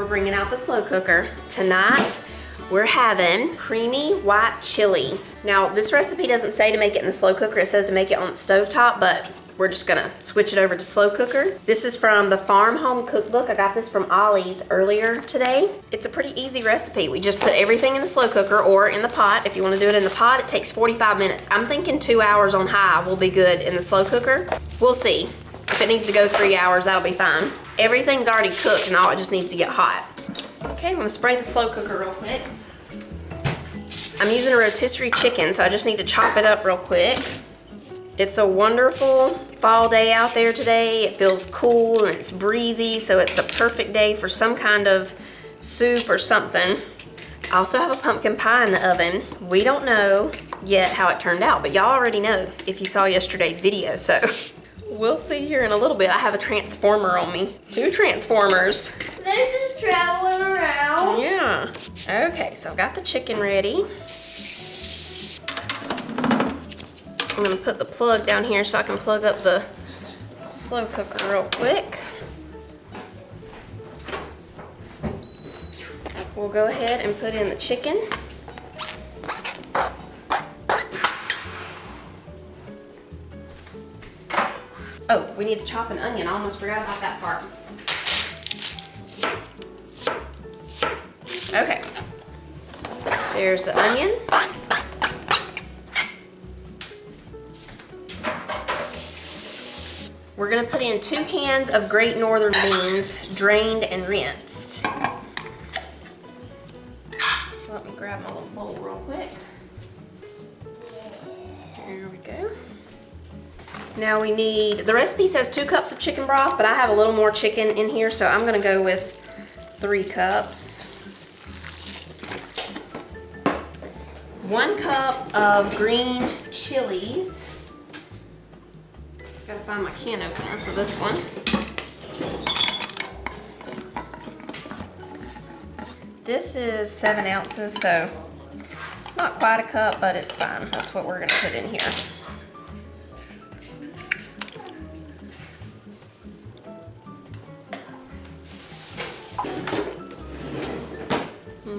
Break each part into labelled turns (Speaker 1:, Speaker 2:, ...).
Speaker 1: we're bringing out the slow cooker. Tonight, we're having creamy white chili. Now, this recipe doesn't say to make it in the slow cooker. It says to make it on the stovetop, but we're just gonna switch it over to slow cooker. This is from the Farm Home Cookbook. I got this from Ollie's earlier today. It's a pretty easy recipe. We just put everything in the slow cooker or in the pot. If you wanna do it in the pot, it takes 45 minutes. I'm thinking 2 hours on high will be good in the slow cooker. We'll see. If it needs to go 3 hours, that'll be fine. Everything's already cooked and all it just needs to get hot. Okay, I'm gonna spray the slow cooker real quick. I'm using a rotisserie chicken, so I just need to chop it up real quick. It's a wonderful fall day out there today. It feels cool and it's breezy, so it's a perfect day for some kind of soup or something. I also have a pumpkin pie in the oven. We don't know yet how it turned out, but y'all already know if you saw yesterday's video, so we'll see here in a little bit. I have a transformer on me. 2 transformers.
Speaker 2: They're just traveling around.
Speaker 1: Yeah. Okay, so I've got the chicken ready. I'm gonna put the plug down here so I can plug up the slow cooker real quick. We'll go ahead and put in the chicken. Oh, we need to chop an onion. I almost forgot about that part. Okay. There's the onion. We're gonna put in 2 cans of Great Northern beans, drained and rinsed. Let me grab my little bowl real quick. There we go. Now we need, the recipe says 2 cups of chicken broth, but I have a little more chicken in here, so I'm gonna go with 3 cups. 1 cup of green chilies. Gotta find my can opener for this one. This is 7 ounces, so not quite a cup, but it's fine. That's what we're gonna put in here.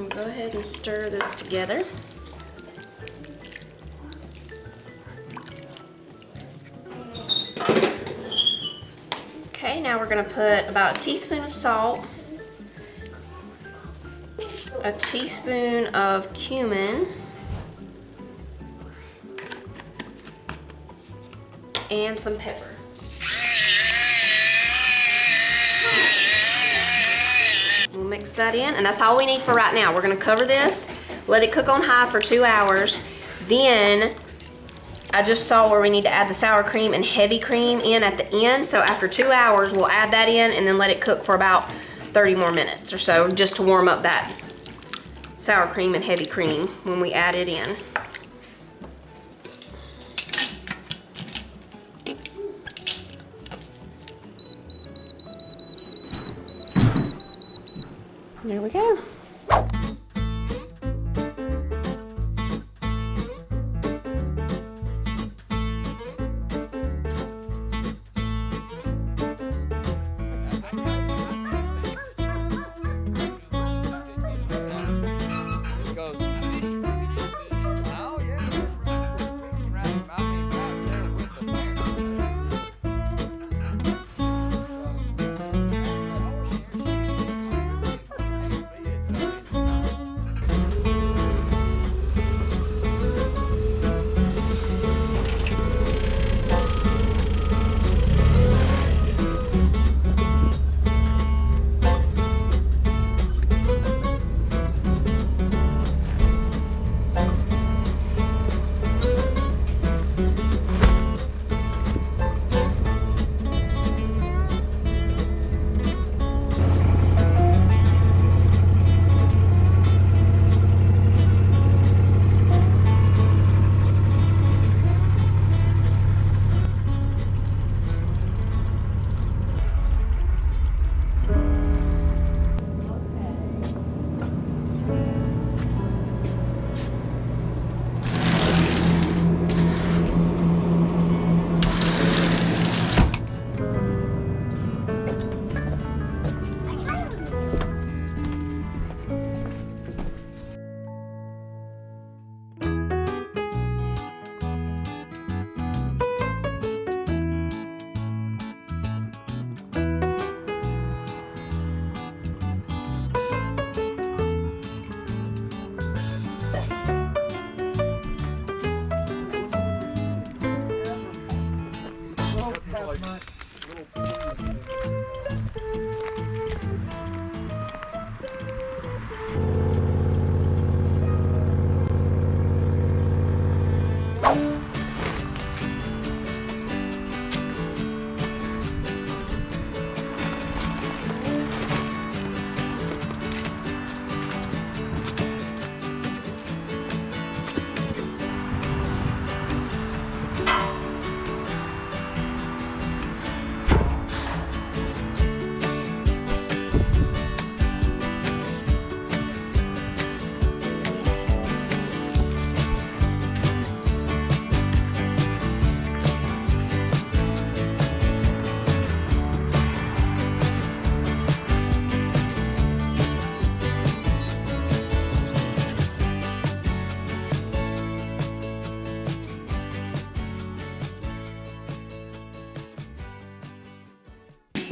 Speaker 1: Go ahead and stir this together. Okay, now we're gonna put about a teaspoon of salt, a teaspoon of cumin, and some pepper. We'll mix that in, and that's all we need for right now. We're gonna cover this, let it cook on high for 2 hours. Then I just saw where we need to add the sour cream and heavy cream in at the end. So after 2 hours, we'll add that in and then let it cook for about 30 more minutes or so, just to warm up that sour cream and heavy cream when we add it in. There we go.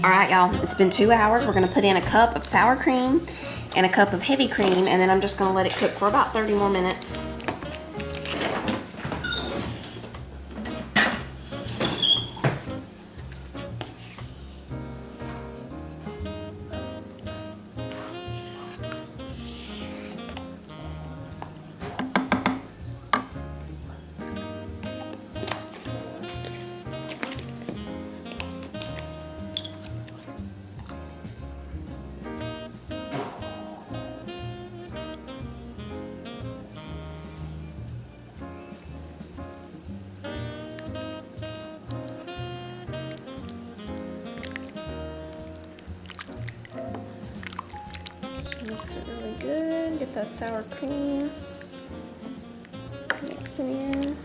Speaker 1: All right, y'all, it's been 2 hours. We're gonna put in a cup of sour cream and a cup of heavy cream, and then I'm just gonna let it cook for about 30 more minutes. Mix it really good. Get that sour cream. Mix it in.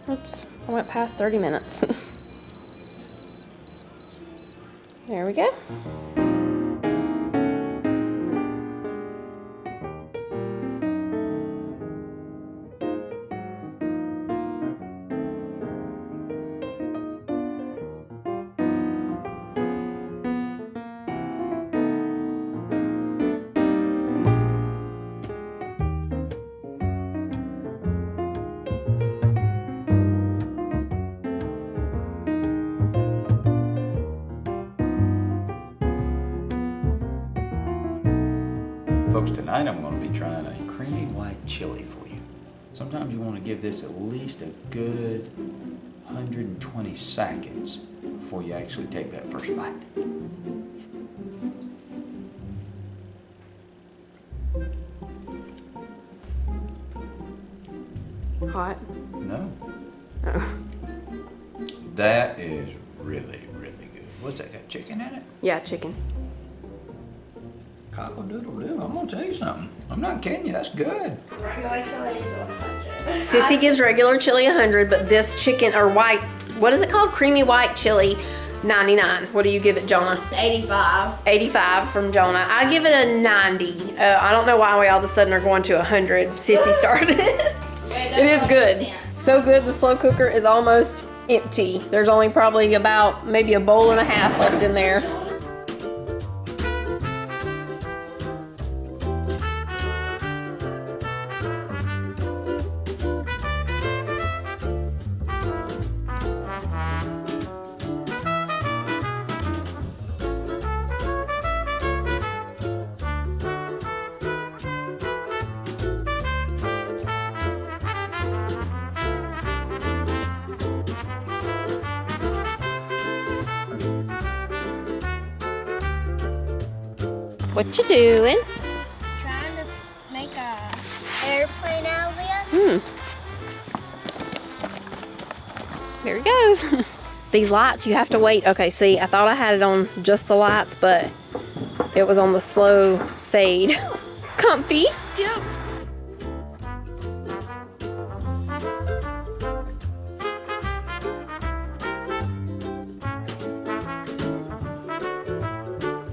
Speaker 1: Oops, I went past 30 minutes. There we go.
Speaker 3: Folks, tonight I'm going to be trying a creamy white chili for you. Sometimes you want to give this at least a good 120 seconds before you actually take that first bite.
Speaker 1: Hot?
Speaker 3: No.
Speaker 1: Oh.
Speaker 3: That is really, really good. What's that, got chicken in it?
Speaker 1: Yeah, chicken.
Speaker 3: Cockle-doodle-doo, I'm gonna tell you something. I'm not kidding you, that's good.
Speaker 2: Regular chili is 100.
Speaker 1: Sissy gives regular chili 100, but this chicken or white, what is it called? Creamy white chili, 99. What do you give it, Jonah?
Speaker 2: 85.
Speaker 1: 85 from Jonah. I give it a 90. I don't know why we all of a sudden are going to 100. Sissy started it. It is good. So good, the slow cooker is almost empty. There's only probably about maybe a bowl and a half left in there. What you doing?
Speaker 2: Trying to make a airplane out of this.
Speaker 1: There he goes. These lights, you have to wait. Okay, see, I thought I had it on just the lights, but it was on the slow fade. Comfy.
Speaker 2: Yep.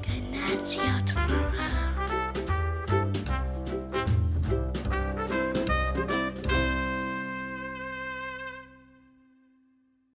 Speaker 2: Good night. See y'all tomorrow.